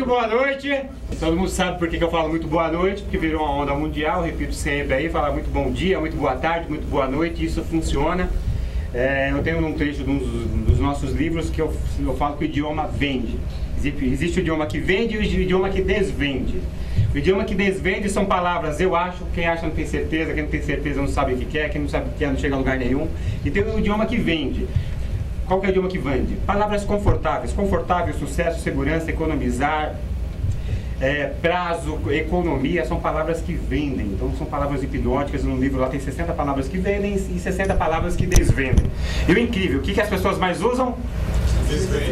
Muito boa noite. Todo mundo sabe por que eu falo muito boa noite, porque virou uma onda mundial, repito sempre aí, falar muito bom dia, muito boa tarde, muito boa noite, isso funciona. Eu tenho um trecho dos nossos livros que eu falo que o idioma vende. Existe o idioma que vende e o idioma que desvende. O idioma que desvende são palavras eu acho, quem acha não tem certeza, quem não tem certeza não sabe o que quer, quem não sabe o que quer não chega a lugar nenhum. E tem o idioma que vende. Qual que é o idioma que vende? Palavras confortáveis. Confortável, sucesso, segurança, economizar, prazo, economia, são palavras que vendem. Então são palavras hipnóticas. No livro lá tem 60 palavras que vendem e 60 palavras que desvendem. E o incrível, o que as pessoas mais usam?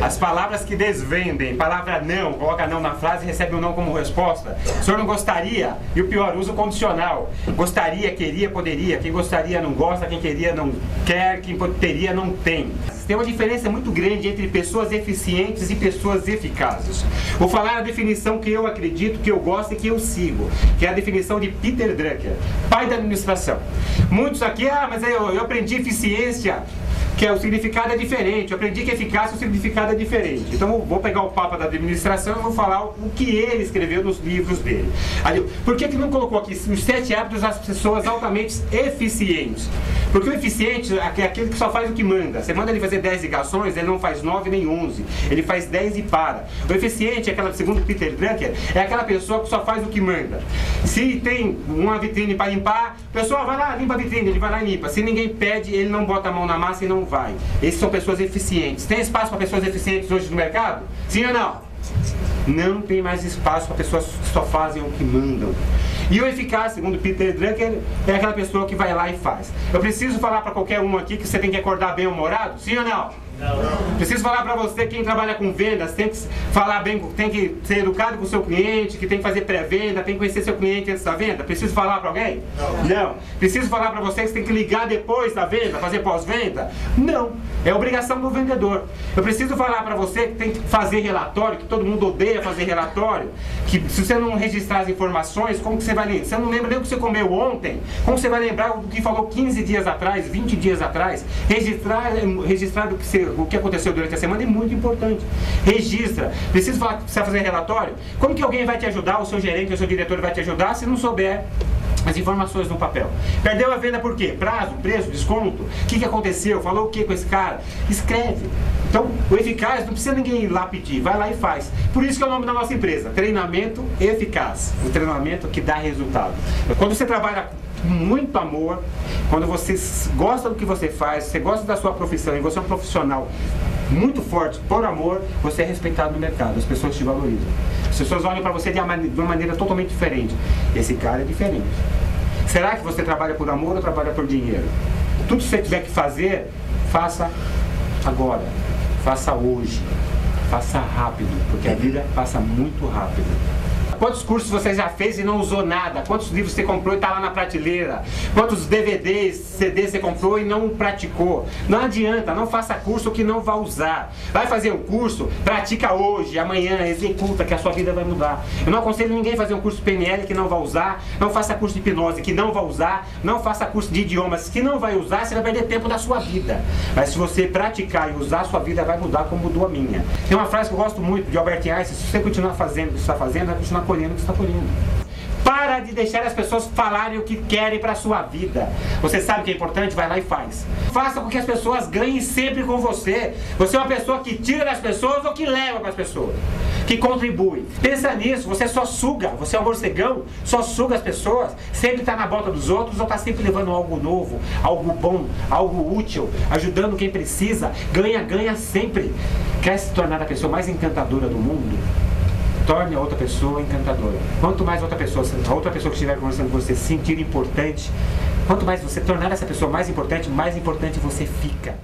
As palavras que desvendem. Palavra não, coloca não na frase e recebe o não como resposta. O senhor não gostaria? E o pior, usa o condicional. Gostaria, queria, poderia. Quem gostaria não gosta, quem queria não quer, quem teria não tem. Tem uma diferença muito grande entre pessoas eficientes e pessoas eficazes. Vou falar a definição que eu acredito, que eu gosto e que eu sigo, que é a definição de Peter Drucker, pai da administração. Muitos aqui, mas eu aprendi eficiência, que o significado é diferente. Eu aprendi que eficácia, o significado é diferente. Então vou pegar o Papa da administração e vou falar o que ele escreveu nos livros dele. Por que não colocou aqui os 7 hábitos das pessoas altamente eficientes? Porque o eficiente é aquele que só faz o que manda. Você manda ele fazer 10 ligações, ele não faz 9 nem 11. Ele faz 10 e para. O eficiente, segundo Peter Drucker, é aquela pessoa que só faz o que manda. Se tem uma vitrine para limpar, o pessoal vai lá, limpa a vitrine, ele vai lá e limpa. Se ninguém pede, ele não bota a mão na massa e não vai. Essas são pessoas eficientes. Tem espaço para pessoas eficientes hoje no mercado? Sim ou não? Não tem mais espaço para pessoas que só fazem o que mandam. E o eficaz, segundo Peter Drucker, é aquela pessoa que vai lá e faz. Eu preciso falar para qualquer um aqui que você tem que acordar bem-humorado? Sim ou não? Não. Preciso falar para você, quem trabalha com vendas, tem que falar bem, tem que ser educado com o seu cliente, que tem que fazer pré-venda, tem que conhecer seu cliente antes da venda? Preciso falar para alguém? Não. Preciso falar para você que você tem que ligar depois da venda, fazer pós-venda? Não. É obrigação do vendedor. Eu preciso falar para você que tem que fazer relatório, que todo mundo odeia fazer relatório, que se você não registrar as informações, como que você vai lembrar? Você não lembra nem o que você comeu ontem? Como você vai lembrar do que falou 15 dias atrás, 20 dias atrás? Registrar o que aconteceu durante a semana é muito importante. Registra. Preciso falar que precisa fazer relatório? Como que alguém vai te ajudar, o seu gerente, o seu diretor vai te ajudar se não souber as informações no papel? Perdeu a venda por quê? Prazo, preço, desconto? O que aconteceu? Falou o que com esse cara? Escreve. Então, o eficaz, não precisa ninguém ir lá pedir, vai lá e faz. Por isso que é o nome da nossa empresa, Treinamento Eficaz. O treinamento que dá resultado. Quando você trabalha com muito amor, quando você gosta do que você faz, você gosta da sua profissão e você é um profissional muito forte por amor, você é respeitado no mercado, as pessoas te valorizam. As pessoas olham para você de uma maneira totalmente diferente. Esse cara é diferente. Será que você trabalha por amor ou trabalha por dinheiro? Tudo que você tiver que fazer, faça agora, faça hoje, faça rápido, porque a vida passa muito rápido. Quantos cursos você já fez e não usou nada? Quantos livros você comprou e está lá na prateleira? Quantos DVDs, CDs você comprou e não praticou? Não adianta, não faça curso que não vai usar. Vai fazer um curso, pratica hoje, amanhã, executa, que a sua vida vai mudar. Eu não aconselho ninguém a fazer um curso PNL que não vai usar, não faça curso de hipnose que não vai usar, não faça curso de idiomas que não vai usar, você vai perder tempo da sua vida. Mas se você praticar e usar, a sua vida vai mudar como mudou a minha. Tem uma frase que eu gosto muito de Albert Einstein: se você continuar fazendo o que você está fazendo, vai continuar colhendo o que você está colhendo. Para de deixar as pessoas falarem o que querem para a sua vida. Você sabe o que é importante? Vai lá e faz. Faça com que as pessoas ganhem sempre com você. Você é uma pessoa que tira das pessoas ou que leva para as pessoas? Que contribui. Pensa nisso, você só suga. Você é um morcegão, só suga as pessoas. Sempre está na bota dos outros ou está sempre levando algo novo, algo bom, algo útil, ajudando quem precisa. Ganha, ganha sempre. Quer se tornar a pessoa mais encantadora do mundo? Torne a outra pessoa encantadora. Quanto mais a outra pessoa que estiver conversando com você se sentir importante, quanto mais você tornar essa pessoa mais importante você fica.